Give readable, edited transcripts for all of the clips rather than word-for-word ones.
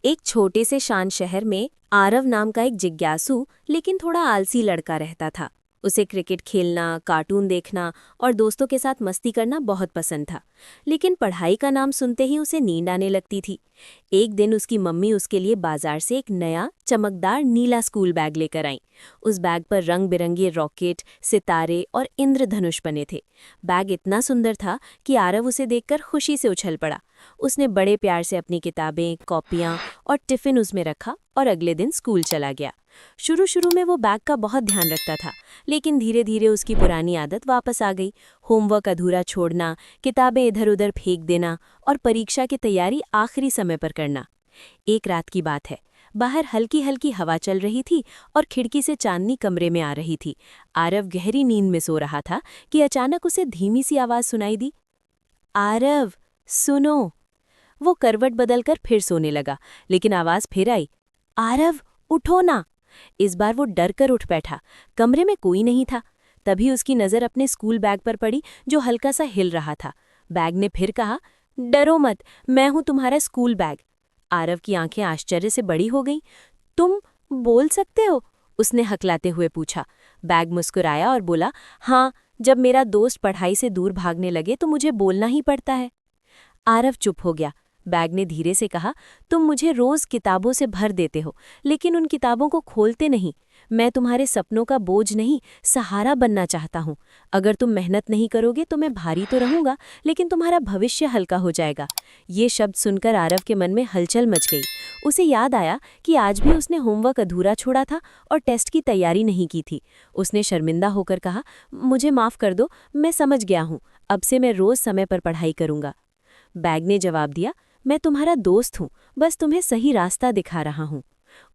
एक छोटे से शांत शहर में आरव नाम का एक जिज्ञासु लेकिन थोड़ा आलसी लड़का रहता था। उसे क्रिकेट खेलना, कार्टून देखना और दोस्तों के साथ मस्ती करना बहुत पसंद था। लेकिन पढ़ाई का नाम सुनते ही उसे नींद आने लगती थी। एक दिन उसकी मम्मी उसके लिए बाजार से एक नया चमकदार नीला स्कूल बैग लेकर आई। उस बैग पर रंग बिरंगे रॉकेट, सितारे और इंद्रधनुष बने थे। बैग इतना सुंदर था कि आरव उसे देखकर खुशी से उछल पड़ा। उसने बड़े प्यार से अपनी किताबें, कॉपियां और टिफिन उसमें रखा और अगले दिन स्कूल चला गया। शुरू शुरू में वो बैग का बहुत ध्यान रखता था, लेकिन धीरे धीरे उसकी पुरानी आदत वापस आ गई। होमवर्क अधूरा छोड़ना, किताबें इधर उधर फेंक देना और परीक्षा की तैयारी आखिरी समय पर करना। एक रात की बात है। बाहर हल्की हल्की हवा चल रही थी और खिड़की से चांदनी कमरे में आ रही थी। आरव गहरी नींद में सो रहा था कि अचानक उसे धीमी सी आवाज सुनाई दी। आरव, सुनो। वो करवट बदलकर फिर सोने लगा, लेकिन आवाज फिर आई। आरव, उठो ना। इस बार वो डर कर उठ बैठा। कमरे में कोई नहीं था। तभी उसकी नजर अपने स्कूल बैग पर पड़ी, जो हल्का सा हिल रहा था। बैग ने फिर कहा, डरो मत, मैं हूं तुम्हारा स्कूल बैग। आरव की आंखें आश्चर्य से बड़ी हो गईं। तुम बोल सकते हो? उसने हकलाते हुए पूछा। बैग मुस्कुराया और बोला, हाँ, जब मेरा दोस्त पढ़ाई से दूर भागने लगे तो मुझे बोलना ही पड़ता है। आरव चुप हो गया। बैग ने धीरे से कहा, तुम मुझे रोज किताबों से भर देते हो, लेकिन उन किताबों को खोलते नहीं। मैं तुम्हारे सपनों का बोझ नहीं, सहारा बनना चाहता हूँ। अगर तुम मेहनत नहीं करोगे तो मैं भारी तो रहूंगा, लेकिन तुम्हारा भविष्य हल्का हो जाएगा। ये शब्द सुनकर आरव के मन में हलचल मच गई। उसे याद आया कि आज भी उसने होमवर्क अधूरा छोड़ा था और टेस्ट की तैयारी नहीं की थी। उसने शर्मिंदा होकर कहा, मुझे माफ कर दो, मैं समझ गया हूँ। अब से मैं रोज समय पर पढ़ाई करूंगा। बैग ने जवाब दिया, मैं तुम्हारा दोस्त हूँ, बस तुम्हें सही रास्ता दिखा रहा हूँ।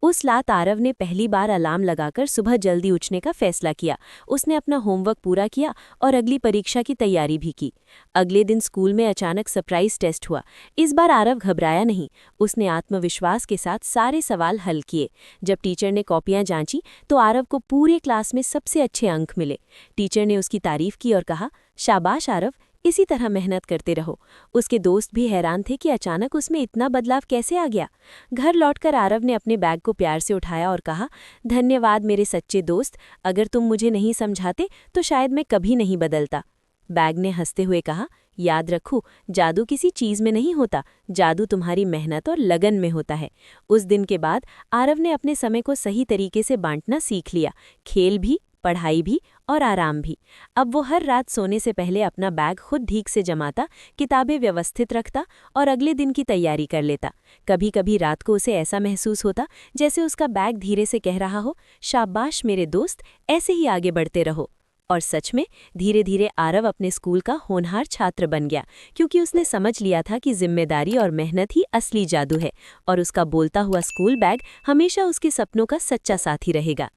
उस रात आरव ने पहली बार अलार्म लगाकर सुबह जल्दी उठने का फैसला किया। उसने अपना होमवर्क पूरा किया और अगली परीक्षा की तैयारी भी की। अगले दिन स्कूल में अचानक सरप्राइज टेस्ट हुआ। इस बार आरव घबराया नहीं। उसने आत्मविश्वास के साथ सारे सवाल हल किए। जब टीचर ने कॉपियां जांची तो आरव को पूरे क्लास में सबसे अच्छे अंक मिले। टीचर ने उसकी तारीफ की और कहा, शाबाश आरव, इसी तरह मेहनत करते रहो। उसके दोस्त भी हैरान थे कि अचानक उसमें इतना बदलाव कैसे आ गया। घर लौटकर आरव ने अपने बैग को प्यार से उठाया और कहा, धन्यवाद मेरे सच्चे दोस्त, अगर तुम मुझे नहीं समझाते तो शायद मैं कभी नहीं बदलता। बैग ने हंसते हुए कहा, याद रखो, जादू किसी चीज में नहीं होता, जादू तुम्हारी मेहनत और लगन में होता है। उस दिन के बाद आरव ने अपने समय को सही तरीके से बांटना सीख लिया, खेल भी, पढ़ाई भी और आराम भी। अब वो हर रात सोने से पहले अपना बैग खुद ठीक से जमाता, किताबें व्यवस्थित रखता और अगले दिन की तैयारी कर लेता। कभी कभी रात को उसे ऐसा महसूस होता जैसे उसका बैग धीरे से कह रहा हो, शाबाश मेरे दोस्त, ऐसे ही आगे बढ़ते रहो। और सच में धीरे धीरे आरव अपने स्कूल का होनहार छात्र बन गया, क्योंकि उसने समझ लिया था कि जिम्मेदारी और मेहनत ही असली जादू है, और उसका बोलता हुआ स्कूल बैग हमेशा उसके सपनों का सच्चा साथी रहेगा।